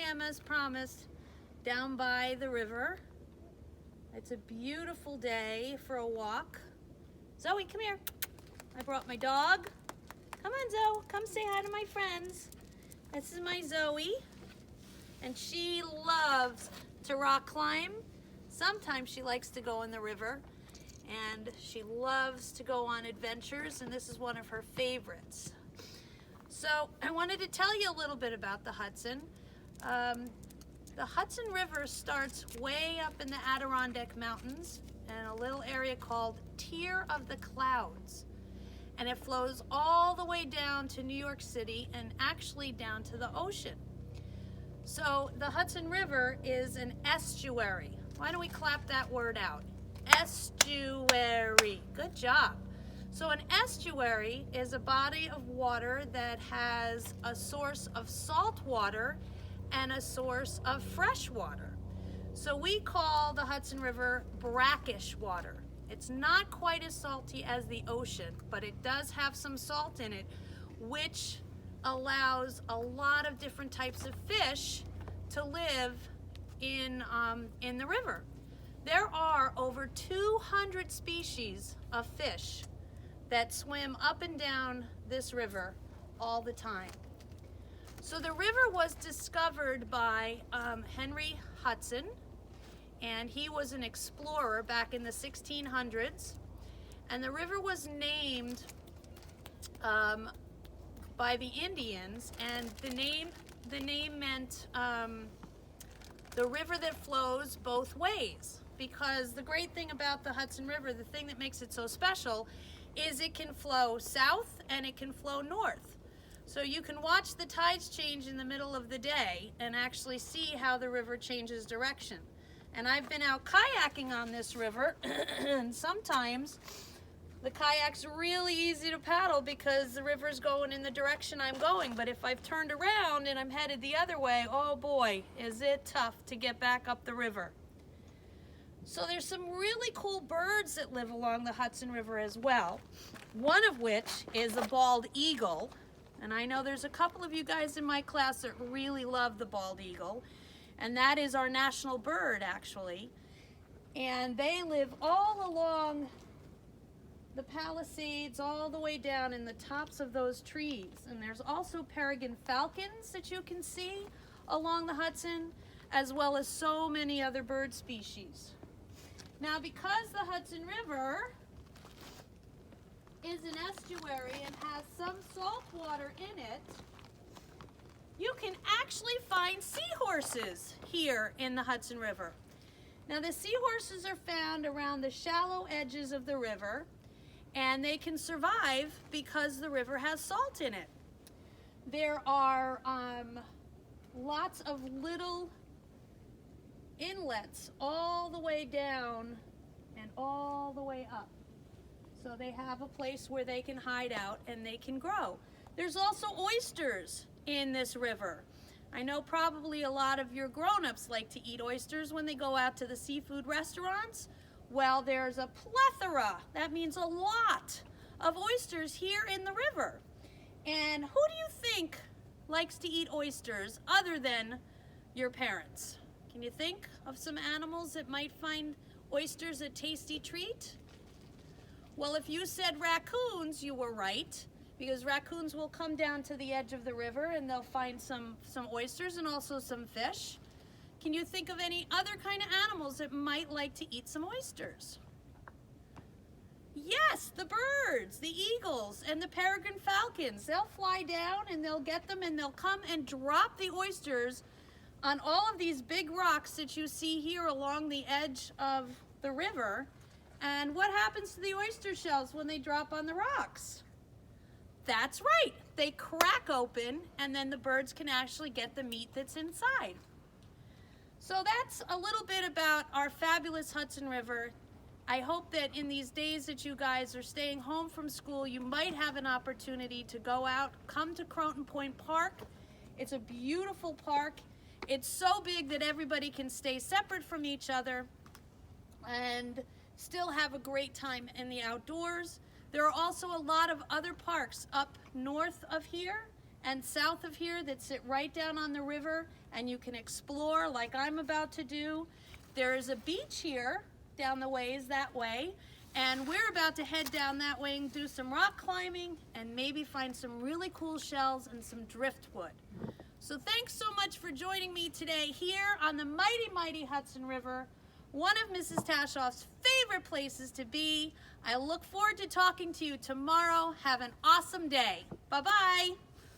am, as promised, down by the river. It's a beautiful day for a walk. Zoe, come here. I brought my dog. Come on, Zoe. Come say hi to my friends. This is my Zoe, and she loves to rock climb. Sometimes she likes to go in the river, and she loves to go on adventures, and this is one of her favorites. So I wanted to tell you a little bit about the Hudson. The Hudson River starts way up in the Adirondack Mountains in a little area called Tier of the Clouds. And it flows all the way down to New York City and actually down to the ocean. So the Hudson River is an estuary. Why don't we clap that word out? Estuary. Good job. So an estuary is a body of water that has a source of salt water and a source of fresh water. So we call the Hudson River brackish water. It's not quite as salty as the ocean, but it does have some salt in it, which allows a lot of different types of fish to live in the river. There are over 200 species of fish that swim up and down this river all the time. So the river was discovered by Henry Hudson, and he was an explorer back in the 1600s. And the river was named by the Indians, and the name meant the river that flows both ways. Because the great thing about the Hudson River, the thing that makes it so special, is it can flow south and it can flow north. So you can watch the tides change in the middle of the day and actually see how the river changes direction. And I've been out kayaking on this river, and sometimes the kayak's really easy to paddle because the river's going in the direction I'm going. But if I've turned around and I'm headed the other way, oh boy, is it tough to get back up the river. So there's some really cool birds that live along the Hudson River as well. One of which is a bald eagle. And I know there's a couple of you guys in my class that really love the bald eagle. And that is our national bird, actually. And they live all along the Palisades, all the way down in the tops of those trees. And there's also peregrine falcons that you can see along the Hudson, as well as so many other bird species. Now, because the Hudson River is an estuary and has some salt water in it, you can actually find seahorses here in the Hudson River. Now, the seahorses are found around the shallow edges of the river, and they can survive because the river has salt in it. There are lots of little inlets all the way down and all the way up. So they have a place where they can hide out and they can grow. There's also oysters in this river. I know probably a lot of your grown-ups like to eat oysters when they go out to the seafood restaurants. Well, there's a plethora, that means a lot, of oysters here in the river. And who do you think likes to eat oysters other than your parents? Can you think of some animals that might find oysters a tasty treat? Well, if you said raccoons, you were right, because raccoons will come down to the edge of the river and they'll find some oysters and also some fish. Can you think of any other kind of animals that might like to eat some oysters? Yes, the birds, the eagles, and the peregrine falcons. They'll fly down and they'll get them and they'll come and drop the oysters on all of these big rocks that you see here along the edge of the river. And what happens to the oyster shells when they drop on the rocks? That's right, they crack open and then the birds can actually get the meat that's inside. So that's a little bit about our fabulous Hudson River. I hope that in these days that you guys are staying home from school, you might have an opportunity to go out, come to Croton Point Park. It's a beautiful park. It's so big that everybody can stay separate from each other and still have a great time in the outdoors. There are also a lot of other parks up north of here and south of here that sit right down on the river, and you can explore like I'm about to do. There is a beach here down the ways that way, and we're about to head down that way and do some rock climbing and maybe find some really cool shells and some driftwood. So thanks so much for joining me today here on the mighty, mighty Hudson River, one of Mrs. Tashoff's favorite places to be. I look forward to talking to you tomorrow. Have an awesome day. Bye-bye.